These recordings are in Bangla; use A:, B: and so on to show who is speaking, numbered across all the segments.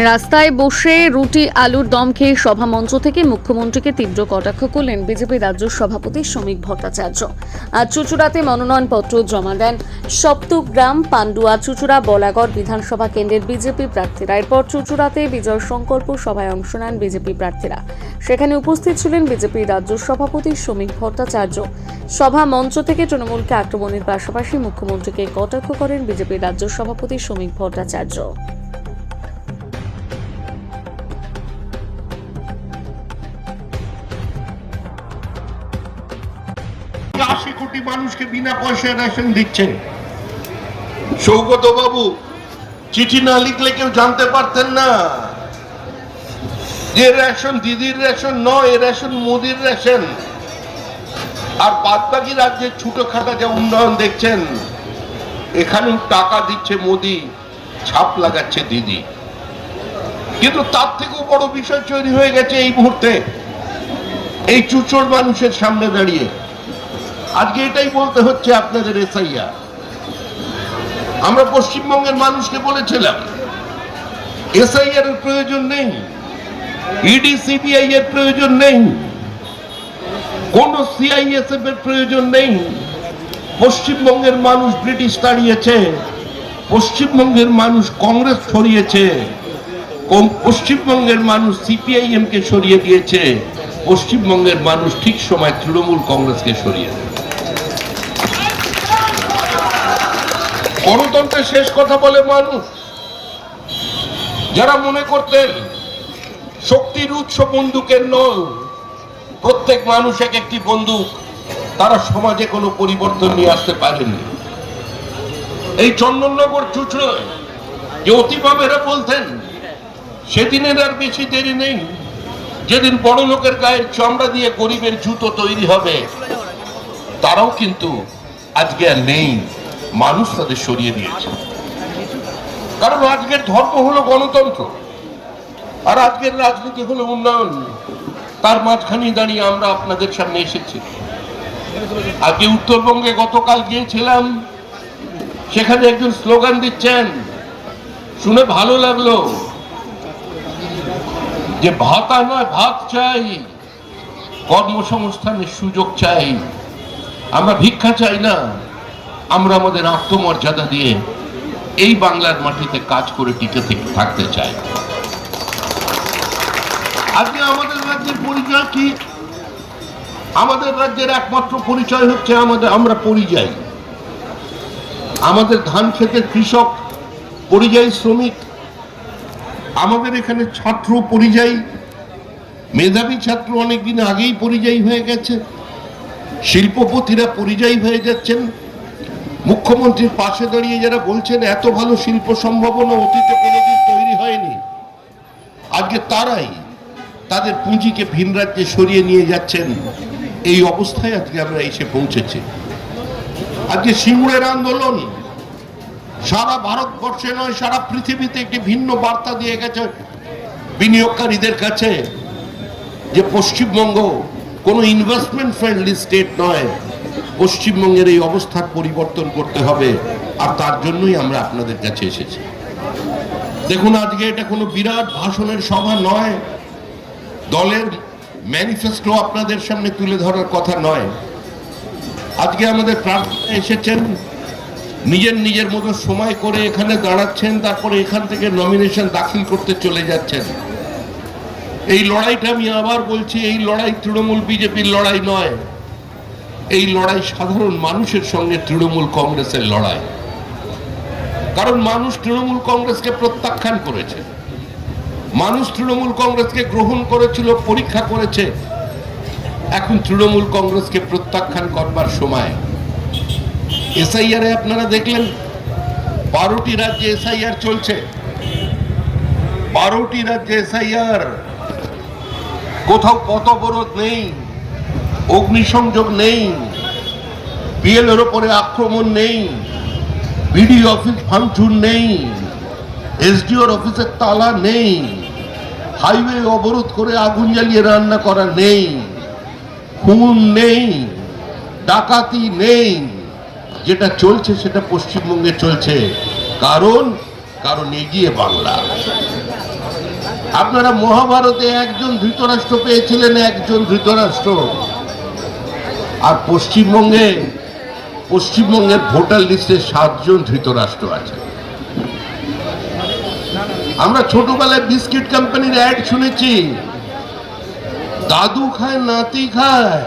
A: রাস্তায় বসে রুটি আলুর দম খেয়ে সভা মঞ্চ থেকে মুখ্যমন্ত্রীকে তীব্র কটাক্ষ করলেন বিজেপি রাজ্য সভাপতি শ্রমিক ভট্টাচার্য। আজ চুঁচুড়াতে মনোনয়নপত্র জমা দেন সপ্তগ্রাম, পান্ডুয়া, চুঁচুড়া, বলাগড় বিধানসভা কেন্দ্রের বিজেপি প্রার্থীরা। এরপর চুঁচুড়াতে বিজয় সংকল্প সভায় অংশ নেন বিজেপি প্রার্থীরা। সেখানে উপস্থিত ছিলেন বিজেপি রাজ্য সভাপতি শ্রমিক ভট্টাচার্য। সভা মঞ্চ থেকে তৃণমূলকে আক্রমণের পাশাপাশি মুখ্যমন্ত্রীকে কটাক্ষ করেন বিজেপি রাজ্য সভাপতি শ্রমিক ভট্টাচার্য।
B: 80 কোটি মানুষকে বিনা পয়সায় রেশন দিচ্ছেন। সৌগত বাবু চিঠি না লিখলে কেউ জানতে পারতেন না যে রেশন দিদির রেশন নয়, রেশন মোদির রেশন। আর বাদবাকি রাজ্যের ছোটখাটো যে উন্নয়ন দেখছেন, এখানেও টাকা দিচ্ছে মোদি, ছাপ লাগাচ্ছে দিদি। কিন্তু তার থেকেও বড় বিষয় তৈরি হয়ে গেছে এই মুহূর্তে এই চুঁচুড় মানুষের সামনে দাঁড়িয়ে। আজকে এটাই বলতে হচ্ছে আপনাদের এসআইআর। আমরা পশ্চিমবঙ্গের মানুষকে বলেছিলাম এসআইআর এর প্রয়োজন নেই, ইডি সিবিআই এর প্রয়োজন নেই, কোন সিআইএসএফ এর প্রয়োজন নেই। পশ্চিমবঙ্গের মানুষ ব্রিটিশ তাড়িয়েছে, পশ্চিমবঙ্গের মানুষ কংগ্রেস সরিয়েছে, পশ্চিমবঙ্গের মানুষ সিপিআইএম কে সরিয়ে দিয়েছে, পশ্চিমবঙ্গের মানুষ ঠিক সময় তৃণমূল কংগ্রেসকে সরিয়ে দেয়। গণতন্ত্রের শেষ কথা বলে মানুষ। যারা মনে করতেন শক্তির উৎস বন্দুকের নল, প্রত্যেক মানুষ এক একটি বন্দুক, তারা সমাজে কোনো পরিবর্তন নিয়ে আসতে পারেনি। এই চন্দননগর চুঁচুড়ায় যে অতিভাবেরা বলতেন সেদিনের আর বেশি দেরি নেই, যেদিন বড় লোকের গায়ের চামড়া দিয়ে গরিবের জুতো তৈরি হবে, তারাও কিন্তু আজকে আর নেই। মানুষ তাদের সরিয়ে দিয়েছে। কারণ আজকের ধর্ম হলো গণতন্ত্র, আর আজকের রাজনীতি হলো উন্নয়ন। তার মাঝখানে দাঁড়িয়ে আমরা আপনাদের সামনে এসেছি। আজকে উত্তরবঙ্গে গতকাল গিয়েছিলাম, সেখানে একজন স্লোগান দিচ্ছেন, শুনে ভালো লাগলো, যে ভাতা নয় ভাত চাই, কর্মসংস্থানের সুযোগ চাই। আমরা ভিক্ষা চাই না, আমরা আমাদের আত্মমর্যাদা দিয়ে এই বাংলার মাটিতে কাজ করে টিকে থাকতে চাই। আজকে আমাদের রাজ্যের পরিচয় কি? আমাদের রাজ্যের একমাত্র পরিচয় হচ্ছে আমরা পরিযায়ী। আমাদের ধান ক্ষেতের কৃষক পরিযায়ী শ্রমিক, আমাদের এখানে ছাত্র পরিযায়ী, মেধাবী ছাত্র অনেকদিন আগেই পরিযায়ী হয়ে গেছে, শিল্পপতিরা পরিযায়ী হয়ে যাচ্ছেন। মুখ্যমন্ত্রীর পাশে দাঁড়িয়ে যারা বলছেন এত ভালো শিল্প সম্ভাবনা অতীতে কোনোদিন তৈরি হয়নি, আজকে তারাই তাদের পুঁজিকে ভিন রাজ্যে সরিয়ে নিয়ে যাচ্ছেন। এই অবস্থায় আজকে আমরা এসে পৌঁছেছি। আজকে সিঙ্গুরের আন্দোলন সারা ভারতবর্ষে নয়, সারা পৃথিবীতে একটি ভিন্ন বার্তা দিয়ে গেছে বিনিয়োগকারীদের কাছে, যে পশ্চিমবঙ্গ কোনো ইনভেস্টমেন্ট ফ্রেন্ডলি স্টেট নয়। পশ্চিমবঙ্গের এই অবস্থার পরিবর্তন করতে হবে, আর তার জন্যই আমরা আপনাদের কাছে এসেছি। দেখুন, আজকে এটা কোনো বিরাট ভাষণের সভা নয়, দলের ম্যানিফেস্টো আপনাদের সামনে তুলে ধরার কথা নয়। আজকে আমাদের প্রার্থীরা এসেছেন, নিজের নিজের মতো সময় করে এখানে দাঁড়াচ্ছেন, তারপরে এখান থেকে নমিনেশন দাখিল করতে চলে যাচ্ছেন। এই লড়াইটা আমি আবার বলছি, এই লড়াই তৃণমূল বিজেপির লড়াই নয়, এই লড়াই সাধারণ মানুষের সঙ্গে তৃণমূল কংগ্রেসের লড়াই। কারণ মানুষ তৃণমূল কংগ্রেসকে প্রত্যাখ্যান করেছে, মানুষ তৃণমূল কংগ্রেসকে গ্রহণ করেছিল, পরীক্ষা করেছে। এখন তৃণমূল কংগ্রেসকে প্রত্যাখ্যান করবার সময়। এসআইআর এ আপনারা দেখলেন 12টি রাজ্যে এসআইআর চলছে, 12টি রাজ্যে এসআইআর। কোথাও পথ অবরোধ নেই, অগ্নিসংযোগ নেই, বিএলওর উপরে আক্রমণ নেই, বিডিও অফিস ভাঙচুর নেই, এসডিওর অফিসের তালা নেই, হাইওয়ে অবরোধ করে আগুন জ্বালিয়ে রান্না করা নেই, খুন নেই, ডাকাতি নেই। যেটা চলছে সেটা পশ্চিমবঙ্গে চলছে। কারণ এগিয়ে বাংলা। আপনারা মহাভারতে একজন ধৃতরাষ্ট্র পেয়েছিলেন, একজন ধৃতরাষ্ট্র। আর পশ্চিমবঙ্গের ভোটার লিস্টে 7 জন ধৃতরাষ্ট্র আছে। আমরা ছোটবেলায় বিস্কিট কোম্পানির অ্যাড শুনেছি, দাদু খায় নাতি খায়।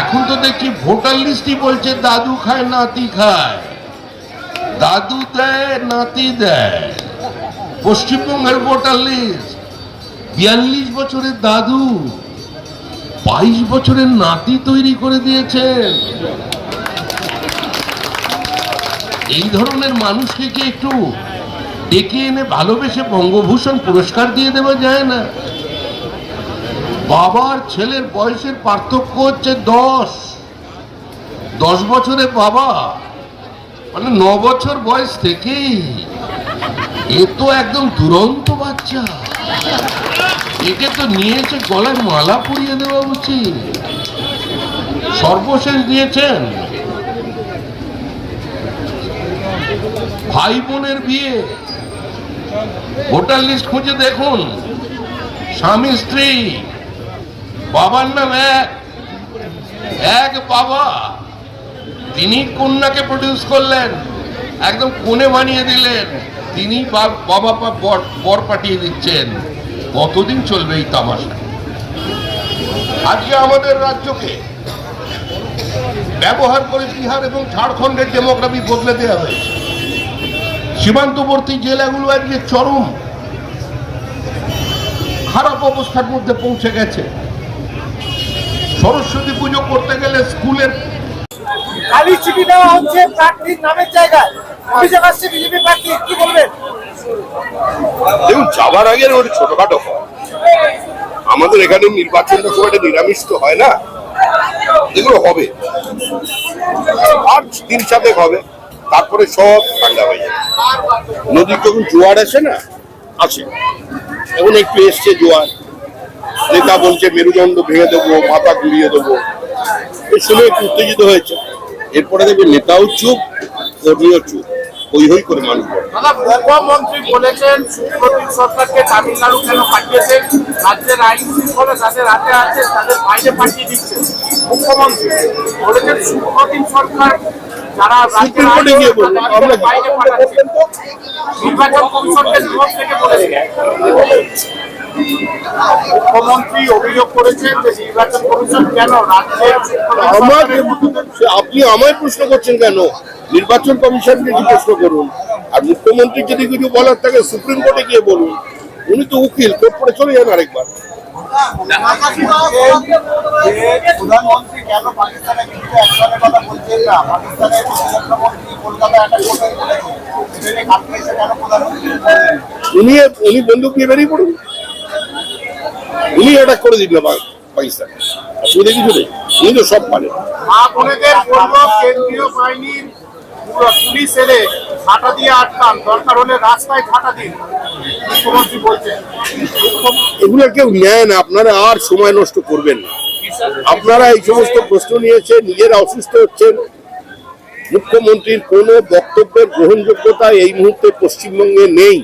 B: এখন তো দেখছি ভোটার লিস্টই বলছে দাদু খায় নাতি খায়, দাদু দেয় নাতি দেয়। পশ্চিমবঙ্গের ভোটার লিস্ট 42 বছরের দাদু 22 বছরের নাতি তৈরি করে দিয়েছেন। এই ধরনের মানুষকে কি একটু ডেকে এনে ভালোবেসে বঙ্গভূষণ পুরস্কার দিয়ে দেওয়া যায় না? বাবার ছেলের বয়সের পার্থক্য হচ্ছে 10 বছরের বাবা, মানে 9 বছর বয়স থেকেই। এ তো একদম দুরন্ত বাচ্চা, একে তো নিয়েছে গলায় মালা পরিয়ে দেওয়া উচিত। সর্বশেষ দিয়েছেন ভাই বোনের বিয়ে। ভোটার লিস্ট খুঁজে দেখুন, স্বামী স্ত্রী, বাবার নাম এক বাবা, তিনি কন্যাকে প্রডিউস করলেন, একদম কোণে বানিয়ে দিলেন, তিনি বাবা বর পাঠিয়ে দিচ্ছেন। কতদিন চলবে এই তামাশা? আজকে আমাদের রাজ্যকে ব্যবহার করে বিহার এবং ঝাড়খণ্ডের ডেমোগ্রাফি বদলে দেওয়া হয়েছে। সীমান্তবর্তী জেলাগুলো আজকে চরম খারাপ অবস্থার মধ্যে পৌঁছে গেছে। সরস্বতী পুজো করতে গেলে স্কুলের
C: খালি চিঠি দেওয়া হচ্ছে প্রার্থীর নামের জায়গায়, অভিযোগ আসছে বিজেপি প্রার্থী, কি বলবেন?
D: দেখুন, যাওয়ার আগে ওটা ছোটখাটো হয়। আমাদের এখানে নির্বাচনটা খুব একটা নিরামিষ তো হয় না, এগুলো হবে আর দিন সাথে হবে, তারপরে সব ঠান্ডা হয়ে যাবে। নদীর যখন জোয়ার আসে না, আসে এখন একটু এসছে জোয়ার, নেতা বলছে মেরুদণ্ড ভেঙে দেবো, মাথা ঘুরিয়ে দেবো, এই শুনে একটু উত্তেজিত হয়েছে। এরপরে দেখবে নেতাও চুপ, কর্মীও চুপ, হই হই করে মানুষ বলে।
C: মুখ্যমন্ত্রী বলেছেন সুপ্রিম সরকারকে তামিলনাড়ু কেন পাঠিয়েছেন, রাজ্যের আইন শৃঙ্খলা যাদের হাতে আছে তাদের বাইরে পাঠিয়ে দিচ্ছে। মুখ্যমন্ত্রী বলেছেন সুপ্রিম সরকার যারা রাজ্যের আইন তাদের বাইরে পাঠাচ্ছে। নির্বাচন কমিশনকে বিপদ থেকে বলেছেন। মুখ্যমন্ত্রী অভিযোগ করেছেন যে নির্বাচন কমিশন কেন রাজ্যের
D: আপনি আমায় প্রশ্ন করছেন কেন? নির্বাচন কমিশনকে কি প্রশ্ন করুন। আর মুখ্যমন্ত্রী যদি কিছু বলার থাকে সুপ্রিম কোর্টে গিয়ে বলুন, উনি তো উকিল, কোর্ট পড়ে চলে যান আরেকবার।
C: প্রধানমন্ত্রী কেন পাকিস্তানে কিন্তু একজনের কথা বলছেন না? পাকিস্তানের প্রধানমন্ত্রী কলকাতায় একটা কোথায়
D: উনি বন্দুক নিয়ে বেরিয়ে পড়ুন, উনি অ্যাটাক করে দিন না পাকিস্তান, অসুবিধা কিছু নেই, উনি তো সব পারেন।
C: মা বোনেদের বলবো কেন্দ্রীয় বাহিনীর পুলিশ এলে ছাটা দিয়ে আটকান, দরকার হলে রাস্তায় ছাটা দিন, মুখ্যমন্ত্রী বলছেন।
D: এগুলো কেউ নেয় না, আপনারা আর সময় নষ্ট করবেন না। আপনারা এই সমস্ত প্রশ্ন নিয়েছে, নিজেরা অসুস্থ হচ্ছেন। মুখ্যমন্ত্রীর কোনো বক্তব্যের গ্রহণযোগ্যতা এই মুহূর্তে পশ্চিমবঙ্গে নেই।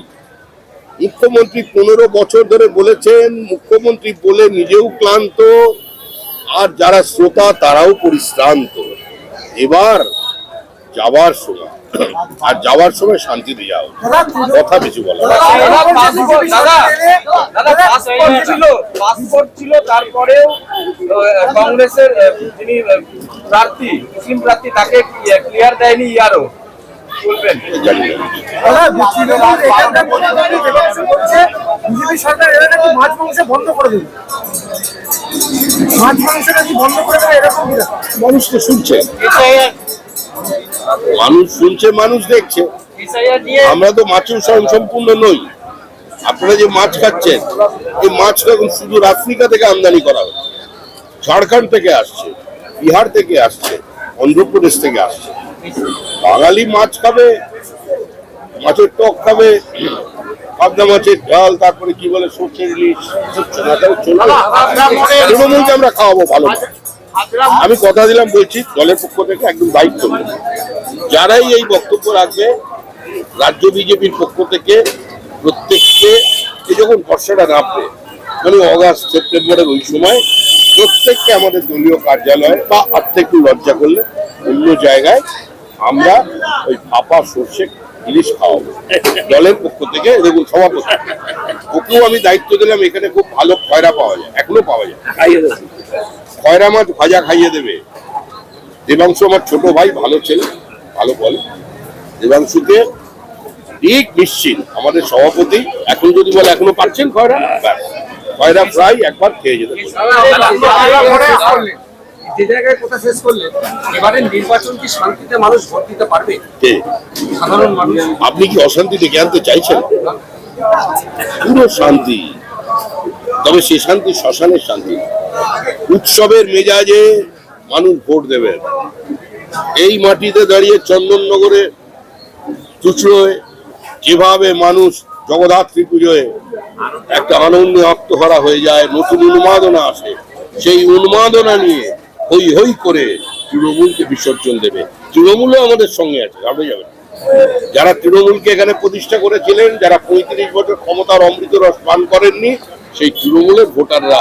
D: মুখ্যমন্ত্রী 15 বছর ধরে বলেছেন, মুখ্যমন্ত্রী বলে নিজেও ক্লান্ত, আর যারা শ্রোতা তারাও পরিশ্রান্ত। এবার যাওয়ার সময়, আর যাওয়ার সময় শান্তিতে যাও, কথা বেশি বলা।
E: পাসপোর্ট ছিল, তারপরেও কংগ্রেসের যিনি প্রার্থী, মুসলিম প্রার্থী, তাকে ক্লিয়ার দেয়নি ইয়ারও, বলবেন?
C: বিজেপি সরকার এরা নাকি মাছ মাংস বন্ধ করে দেবে, মাছ মাংস নাকি বন্ধ করে দেবে, এরকম
D: মানুষ তো শুনছে, মানুষ শুনছে, মানুষ দেখছে। আমরা তো মাছের সম্পূর্ণ নই। আপনারা যে মাছ খাচ্ছেন, এই মাছটা এখন শুধু আফ্রিকা থেকে আমদানি করা হচ্ছে, ঝাড়খণ্ড থেকে আসছে, বিহার থেকে আসছে, অন্ধ্রপ্রদেশ থেকে আসছে। বাঙালি মাছ খাবে, মাছের টক খাবে, পাবদা মাছের ঝাল, তারপরে কি বলে সর্ষের ইলিশ, তৃণমূলকে আমরা খাওয়াবো ভালো মাছ। আমি কথা দিলাম, বলছি দলের পক্ষ থেকে একদম দায়িত্ব নেই। যারাই এই বক্তব্য রাখবে, রাজ্য বিজেপির পক্ষ থেকে প্রত্যেককে যখন বর্ষাটা নামবে মানে অগাস্ট সেপ্টেম্বরের ওই সময় প্রত্যেককে আমাদের দলীয় কার্যালয়ে বা আর একটু লজ্জা করলে অন্য জায়গায় আমরা ওই ভাপা সর্ষে ইলিশ খাওয়াবো দলের পক্ষ থেকে। দেখুন সভাপতি ওকেও আমি দায়িত্ব দিলাম, এখানে খুব ভালো খয়রা পাওয়া যায়, এখনো পাওয়া যায়, খয়রা মাছ ভাজা খাইয়ে দেবে। দেবাংশু আমার ছোট ভাই, ভালো ছেলে, ভালো বলে। দেবাংশুকে ঠিক নিশ্চিত আমাদের সভাপতি এখন যদি বলে এখনো পাচ্ছেন খয়রা, খয়রা ফ্রাই একবার খেয়ে যেতে পারে।
E: যে জায়গায় কথা শেষ করলেন, এবারে নির্বাচন কি শান্তিতে মানুষ ভোট দিতে পারবে? সাধারণ মানুষ।
D: আপনি কি অশান্তি ডেকে আনতে চাইছেন? পুরো শান্তি, তবে সে শান্তি শ্মশানের শান্তি। উৎসবের মেজাজে মানুষ ভোট দেবেন। এই মাটিতে দাঁড়িয়ে চন্দননগরে চুচড়োয় যেভাবে মানুষ জগদ্ধাত্রী পুজোয় একটা আনন্দে আত্মহারা হয়ে যায়, নতুন উন্মাদনা আসে, সেই উন্মাদনা নিয়ে হই হই করে তৃণমূলকে বিসর্জন দেবে। তৃণমূলও আমাদের সঙ্গে আছে, আপনি যাবেন। যারা তৃণমূলকে এখানে প্রতিষ্ঠা করেছিলেন, যারা 35 বছর ক্ষমতার অমৃত রস পান করেননি, সেই তৃণমূলের ভোটাররা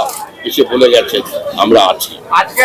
D: এসে বলে গেছেন আমরা আছি।
C: আজকে